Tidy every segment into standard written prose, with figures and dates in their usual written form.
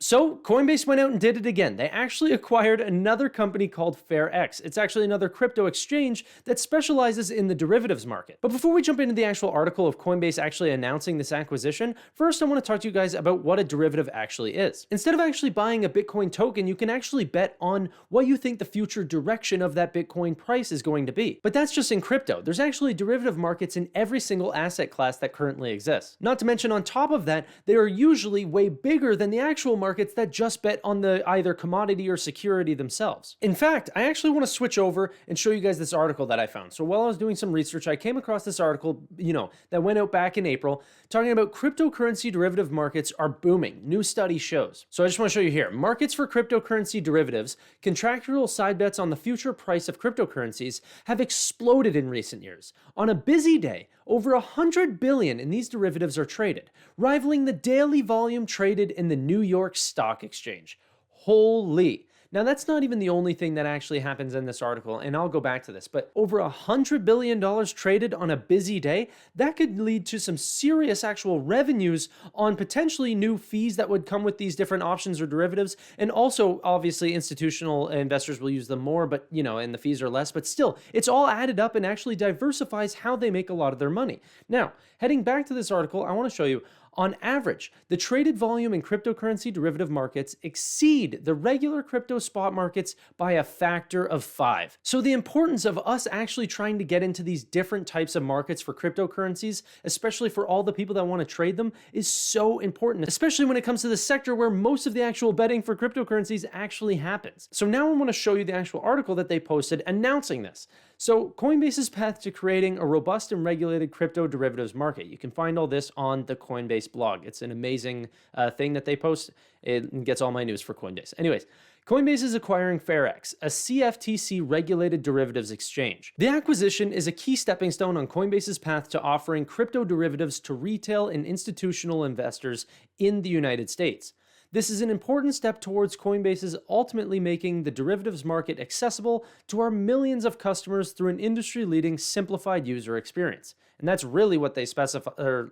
So Coinbase went out and did it again. They actually acquired another company called FairX. It's actually another crypto exchange that specializes in the derivatives market. But before we jump into the actual article of Coinbase actually announcing this acquisition, first I want to talk to you guys about what a derivative actually is. Instead of actually buying a Bitcoin token, you can actually bet on what you think the future direction of that Bitcoin price is going to be. But that's just in crypto. There's actually derivative markets in every single asset class that currently exists. Not to mention on top of that, they are usually way bigger than the actual markets that just bet on the either commodity or security themselves. In fact, I actually want to switch over and show you guys this article that I found. So while I was doing some research, I came across this article, that went out back in April, talking about cryptocurrency derivative markets are booming. New study shows. So I just want to show you here. Markets for cryptocurrency derivatives, contractual side bets on the future price of cryptocurrencies have exploded in recent years. On a busy day, over 100 billion in these derivatives are traded, rivaling the daily volume traded in the New York Stock Exchange. Holy. Now, that's not even the only thing that actually happens in this article, and I'll go back to this, but over $100 billion traded on a busy day, that could lead to some serious actual revenues on potentially new fees that would come with these different options or derivatives. And also, obviously, institutional investors will use them more, but, and the fees are less, but still, it's all added up and actually diversifies how they make a lot of their money. Now, heading back to this article, I want to show you, on average, the traded volume in cryptocurrency derivative markets exceed the regular crypto spot markets by a factor of 5. So the importance of us actually trying to get into these different types of markets for cryptocurrencies, especially for all the people that want to trade them, is so important, especially when it comes to the sector where most of the actual betting for cryptocurrencies actually happens. So now I want to show you the actual article that they posted announcing this. So Coinbase's path to creating a robust and regulated crypto derivatives market. You can find all this on the Coinbase blog. It's an amazing thing that they post. It gets all my news for Coinbase. Anyways, Coinbase is acquiring FairX, a CFTC-regulated derivatives exchange. The acquisition is a key stepping stone on Coinbase's path to offering crypto derivatives to retail and institutional investors in the United States. This is an important step towards Coinbase's ultimately making the derivatives market accessible to our millions of customers through an industry-leading simplified user experience. And that's really what they specialize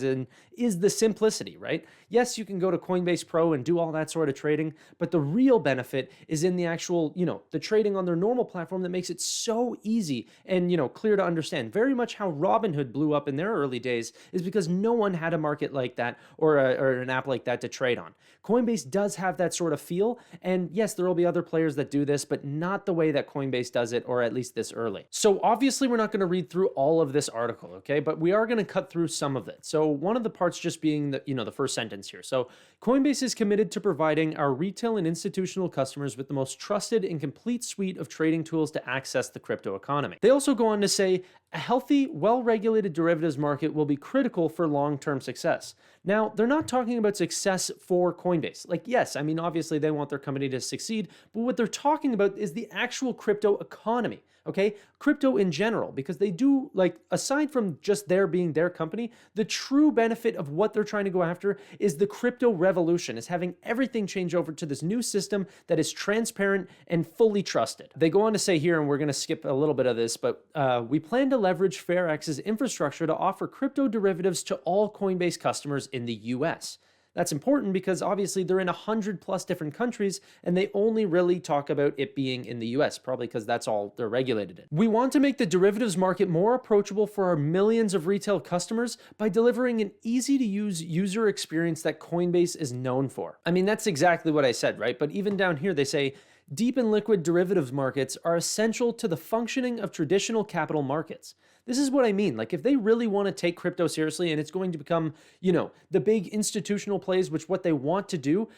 in, is the simplicity, right? Yes, you can go to Coinbase Pro and do all that sort of trading, but the real benefit is in the actual, the trading on their normal platform that makes it so easy and, clear to understand. Very much how Robinhood blew up in their early days is because no one had a market like that or an app like that to trade on. Coinbase does have that sort of feel, and yes, there will be other players that do this, but not the way that Coinbase does it, or at least this early. So obviously we're not going to read through all of this article, okay? But we are going to cut through some of it. So one of the parts just being the first sentence here. So Coinbase is committed to providing our retail and institutional customers with the most trusted and complete suite of trading tools to access the crypto economy. They also go on to say, a healthy, well-regulated derivatives market will be critical for long-term success. Now, they're not talking about success for Coinbase. Like, yes, obviously they want their company to succeed, but what they're talking about is the actual crypto economy, okay? Crypto in general, because they do, aside from just their being their company, the true benefit of what they're trying to go after is the crypto revolution, is having everything change over to this new system that is transparent and fully trusted. They go on to say here, and we're going to skip a little bit of this, but we plan to leverage FairX's infrastructure to offer crypto derivatives to all Coinbase customers in the US. That's important because obviously they're in 100+ different countries and they only really talk about it being in the US, probably because that's all they're regulated in. We want to make the derivatives market more approachable for our millions of retail customers by delivering an easy-to-use user experience that Coinbase is known for. That's exactly what I said, right? But even down here they say, deep and liquid derivatives markets are essential to the functioning of traditional capital markets. This is what I mean. If they really want to take crypto seriously and it's going to become, the big institutional plays, which what they want to do,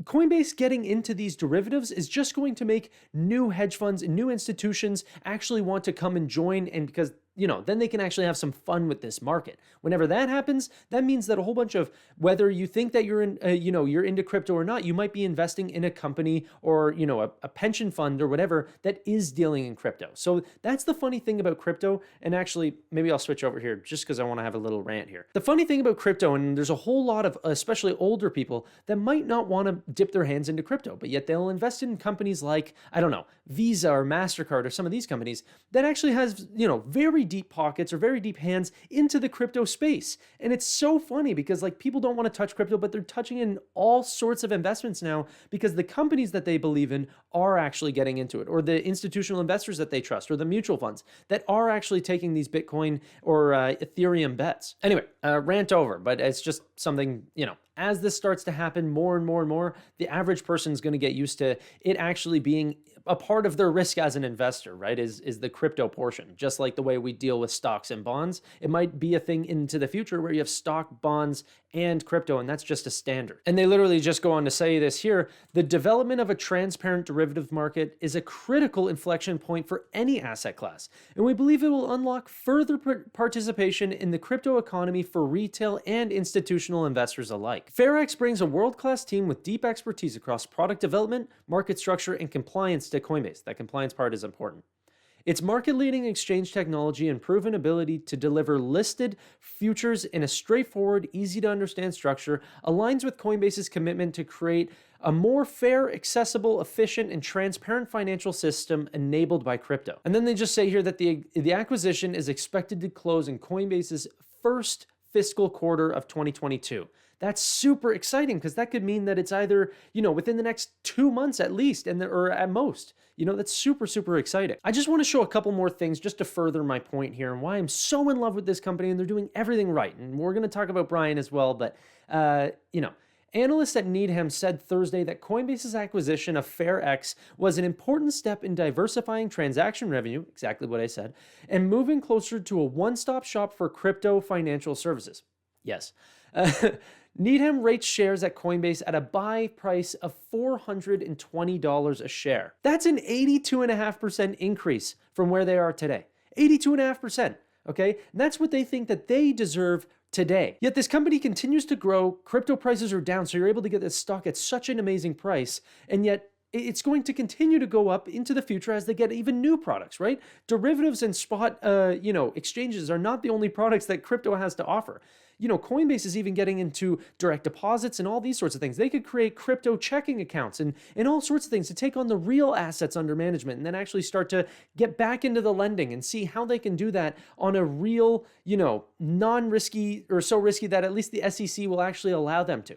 Coinbase getting into these derivatives is just going to make new hedge funds and new institutions actually want to come and join, and because then they can actually have some fun with this market. Whenever that happens, that means that a whole bunch of, whether you think that you're in, you're into crypto or not, you might be investing in a company or, a pension fund or whatever that is dealing in crypto. So that's the funny thing about crypto. And actually, maybe I'll switch over here just because I want to have a little rant here. The funny thing about crypto, and there's a whole lot of, especially older people that might not want to dip their hands into crypto, but yet they'll invest in companies like, Visa or MasterCard or some of these companies that actually has, very deep pockets or very deep hands into the crypto space. And it's so funny because like people don't want to touch crypto, but they're touching in all sorts of investments now because the companies that they believe in are actually getting into it, or the institutional investors that they trust, or the mutual funds that are actually taking these Bitcoin or Ethereum bets. Anyway, rant over, but it's just something, as this starts to happen more and more and more, the average person is going to get used to it actually being a part of their risk as an investor, right? Is the crypto portion. Just like the way we deal with stocks and bonds, it might be a thing into the future where you have stock, bonds, and crypto, and that's just a standard. And they literally just go on to say this here: the development of a transparent derivative market is a critical inflection point for any asset class, and we believe it will unlock further participation in the crypto economy for retail and institutional investors alike. FairX brings a world-class team with deep expertise across product development, market structure, and compliance to Coinbase. That compliance part is important. Its market-leading exchange technology and proven ability to deliver listed futures in a straightforward, easy-to-understand structure aligns with Coinbase's commitment to create a more fair, accessible, efficient, and transparent financial system enabled by crypto. And then they just say here that the acquisition is expected to close in Coinbase's first fiscal quarter of 2022. That's super exciting because that could mean that it's either, within the next 2 months at least, or at most. That's super, super exciting. I just want to show a couple more things just to further my point here and why I'm so in love with this company and they're doing everything right. And we're going to talk about Brian as well, but, analysts at Needham said Thursday that Coinbase's acquisition of FairX was an important step in diversifying transaction revenue, exactly what I said, and moving closer to a one-stop shop for crypto financial services. Yes. Needham rates shares at Coinbase at a buy price of $420 a share. That's an 82.5% increase from where they are today. 82.5%, okay? And that's what they think that they deserve today. Yet this company continues to grow, crypto prices are down, so you're able to get this stock at such an amazing price, and yet it's going to continue to go up into the future as they get even new products, right? Derivatives and spot, exchanges are not the only products that crypto has to offer. Coinbase is even getting into direct deposits and all these sorts of things. They could create crypto checking accounts and all sorts of things to take on the real assets under management and then actually start to get back into the lending and see how they can do that on a real, non-risky or so risky that at least the SEC will actually allow them to.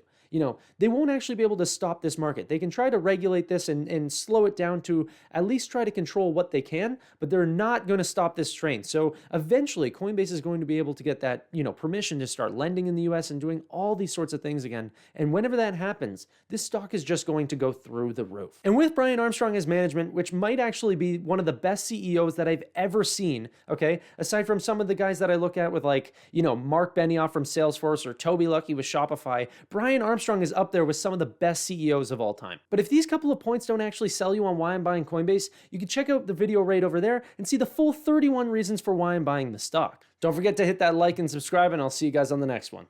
They won't actually be able to stop this market. They can try to regulate this and slow it down to at least try to control what they can, but they're not going to stop this train. So eventually Coinbase is going to be able to get that, permission to start lending in the US and doing all these sorts of things again. And whenever that happens, this stock is just going to go through the roof. And with Brian Armstrong as management, which might actually be one of the best CEOs that I've ever seen, okay, aside from some of the guys that I look at with Mark Benioff from Salesforce or Toby Luckey with Shopify, Brian Armstrong is up there with some of the best CEOs of all time. But if these couple of points don't actually sell you on why I'm buying Coinbase, you can check out the video right over there and see the full 31 reasons for why I'm buying the stock. Don't forget to hit that like and subscribe, and I'll see you guys on the next one.